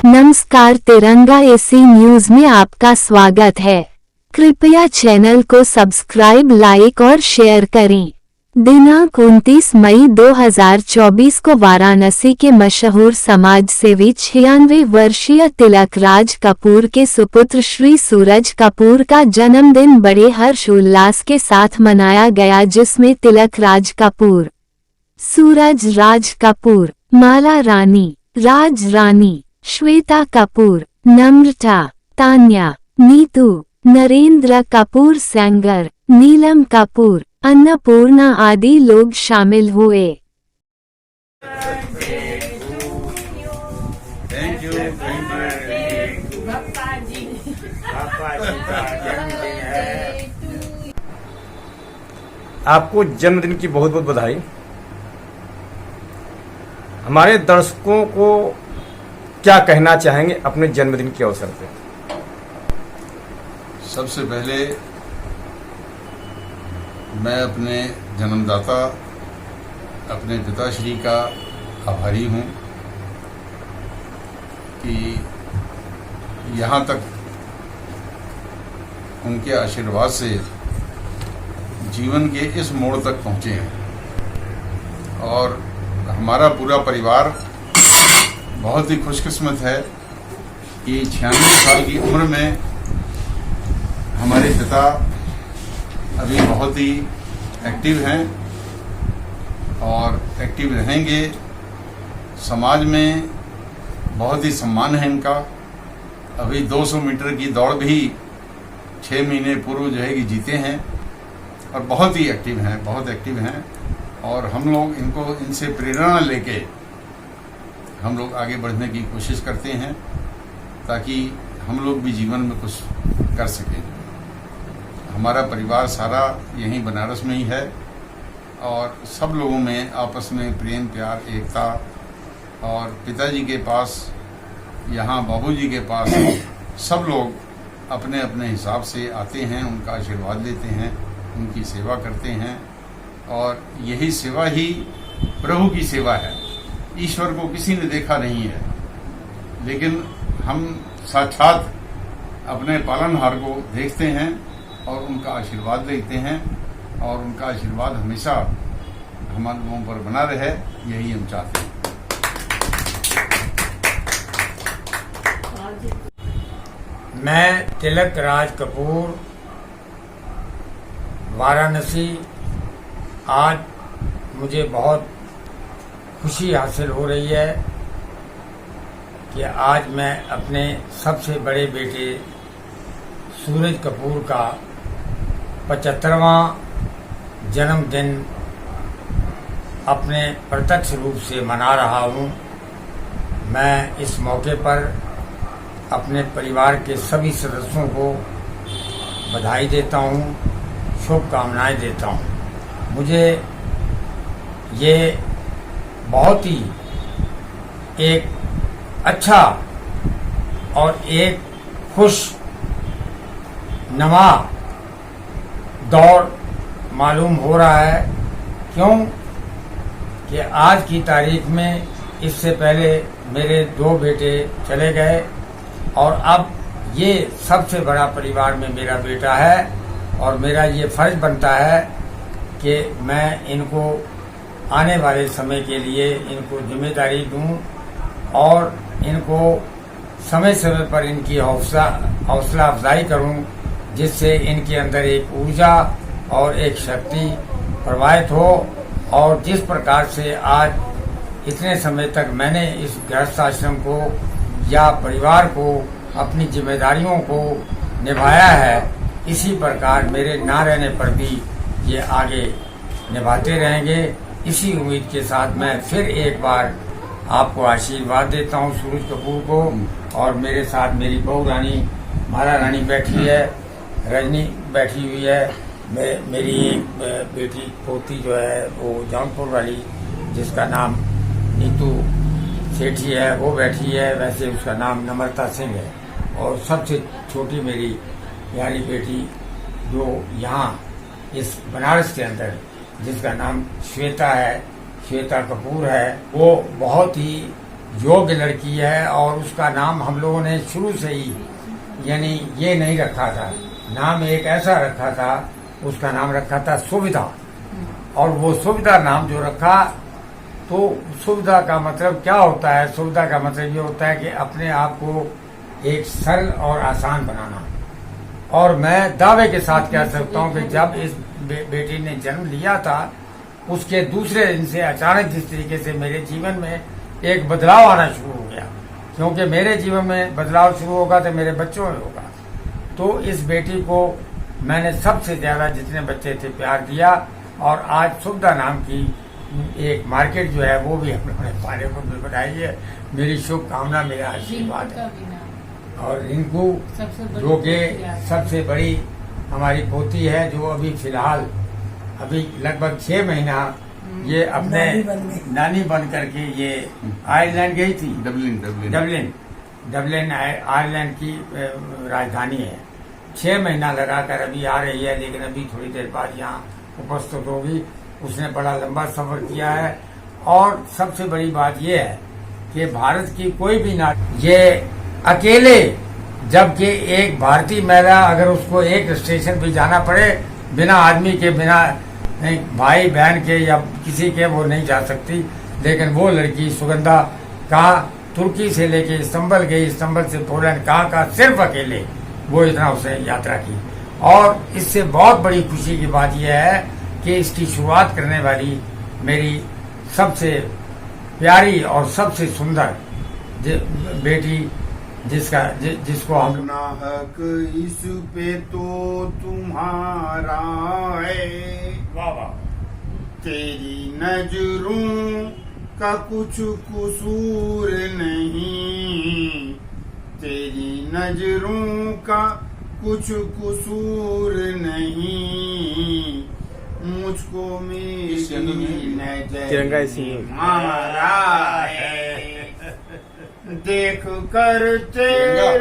नमस्कार, तिरंगा AC news में आपका स्वागत है। कृपया चैनल को सब्सक्राइब, लाइक और शेयर करें। दिनांक 29 मई 2024 को वाराणसी के मशहूर समाज सेवी 96 वर्षीय तिलक राज कपूर के सुपुत्र श्री सूरज कपूर का जन्मदिन बड़े हर्ष उल्लास के साथ मनाया गया, जिसमें तिलक राज कपूर, सूरज राज कपूर, माला रानी, राज रानी, श्वेता कपूर, नम्रता, तान्या, नीतू, नरेंद्र कपूर सेंगर, नीलम कपूर, अन्नपूर्णा आदि लोग शामिल हुए। आपको जन्मदिन की बहुत बहुत बधाई। हमारे दर्शकों को क्या कहना चाहेंगे अपने जन्मदिन के अवसर पे? सबसे पहले मैं अपने जन्मदाता अपने पिताश्री का आभारी हूँ कि यहाँ तक उनके आशीर्वाद से जीवन के इस मोड़ तक पहुँचे हैं। और हमारा पूरा परिवार बहुत ही खुशकिस्मत है कि 96 साल की उम्र में हमारे पिता अभी बहुत ही एक्टिव हैं और एक्टिव रहेंगे। समाज में बहुत ही सम्मान है इनका। अभी 200 मीटर की दौड़ भी 6 महीने पूर्व जो है कि जीते हैं और बहुत ही एक्टिव हैं, बहुत एक्टिव हैं। और हम लोग इनसे प्रेरणा लेके हम लोग आगे बढ़ने की कोशिश करते हैं ताकि हम लोग भी जीवन में कुछ कर सकें। हमारा परिवार सारा यहीं बनारस में ही है और सब लोगों में आपस में प्रेम, प्यार, एकता। और पिताजी के पास, यहाँ बाबूजी के पास सब लोग अपने अपने हिसाब से आते हैं, उनका आशीर्वाद लेते हैं, उनकी सेवा करते हैं। और यही सेवा ही प्रभु की सेवा है। ईश्वर को किसी ने देखा नहीं है, लेकिन हम साक्षात अपने पालनहार को देखते हैं और उनका आशीर्वाद लेते हैं। और उनका आशीर्वाद हमेशा हम लोगों पर बना रहे, यही हम चाहते हैं। मैं तिलक राज कपूर, वाराणसी। आज मुझे बहुत खुशी हासिल हो रही है कि आज मैं अपने सबसे बड़े बेटे सूरज कपूर का 75वां जन्मदिन अपने प्रत्यक्ष रूप से मना रहा हूँ। मैं इस मौके पर अपने परिवार के सभी सदस्यों को बधाई देता हूँ, शुभकामनाएं देता हूँ। मुझे ये बहुत ही एक अच्छा और एक खुश नमा दौर मालूम हो रहा है। क्यों कि आज की तारीख में इससे पहले मेरे 2 बेटे चले गए और अब ये सबसे बड़ा परिवार में मेरा बेटा है। और मेरा ये फर्ज बनता है कि मैं इनको आने वाले समय के लिए इनको जिम्मेदारी दूं और इनको समय समय पर इनकी हौसला अफजाई करूं, जिससे इनके अंदर एक ऊर्जा और एक शक्ति प्रवाहित हो। और जिस प्रकार से आज इतने समय तक मैंने इस गृहस्थ आश्रम को या परिवार को अपनी जिम्मेदारियों को निभाया है, इसी प्रकार मेरे ना रहने पर भी ये आगे निभाते रहेंगे। इसी उम्मीद के साथ मैं फिर एक बार आपको आशीर्वाद देता हूँ सूरज कपूर को। और मेरे साथ मेरी बहू रानी, माला रानी बैठी है, रजनी बैठी हुई है, मेरी एक बेटी पोती जो है वो जौनपुर वाली, जिसका नाम नीतू सेठी है, वो बैठी है। वैसे उसका नाम नम्रता सिंह है। और सबसे छोटी मेरी प्यारी बेटी जो यहाँ इस बनारस के अंदर, जिसका नाम श्वेता है, श्वेता कपूर है, वो बहुत ही योग्य लड़की है और उसका नाम हम लोगों ने शुरू से ही यानी ये नहीं रखा था, नाम एक ऐसा रखा था, उसका नाम रखा था सुविधा। और वो सुविधा नाम जो रखा, तो सुविधा का मतलब क्या होता है? सुविधा का मतलब ये होता है कि अपने आप को एक सरल और आसान बनाना। और मैं दावे के साथ कह सकता हूँ कि जब इस बेटी ने जन्म लिया था, उसके दूसरे दिन से अचानक जिस तरीके से मेरे जीवन में एक बदलाव आना शुरू हो गया, क्योंकि मेरे जीवन में बदलाव शुरू होगा तो मेरे बच्चों में होगा। तो इस बेटी को मैंने सबसे ज्यादा जितने बच्चे थे प्यार दिया, और आज सुविधा नाम की एक मार्केट जो है वो भी हम लोगों ने पाने को भी बनाई है। मेरी शुभकामना, मेरा आशीर्वाद है। और इनको जो कि सबसे बड़ी हमारी पोती है, जो अभी फिलहाल अभी लगभग 6 महीना ये अपने नानी बन करके ये आयरलैंड गई थी। डबलिन आयरलैंड की राजधानी है। 6 महीना लगाकर अभी आ रही है, लेकिन अभी थोड़ी देर बाद यहाँ उपस्थित होगी। उसने बड़ा लंबा सफर किया है। और सबसे बड़ी बात यह है कि भारत की कोई भी ये अकेले, जबकि एक भारतीय महिला अगर उसको एक स्टेशन पे जाना पड़े बिना आदमी के, बिना भाई बहन के या किसी के, वो नहीं जा सकती। लेकिन वो लड़की सुगंधा कहाँ तुर्की से लेके इस्तांबुल गई, इस्तांबुल से पोलैंड कहाँ सिर्फ अकेले वो इतना उसने यात्रा की। और इससे बहुत बड़ी खुशी की बात यह है कि इसकी शुरुआत करने वाली मेरी सबसे प्यारी और सबसे सुंदर बेटी, जिसको हम अपना हक इस पे तो तुम्हारा है, तेरी नजरों का कुछ कसूर नहीं, तेरी नजरों का कुछ कसूर नहीं, मुझको मेरी नजर मारा है, देख कर तेरे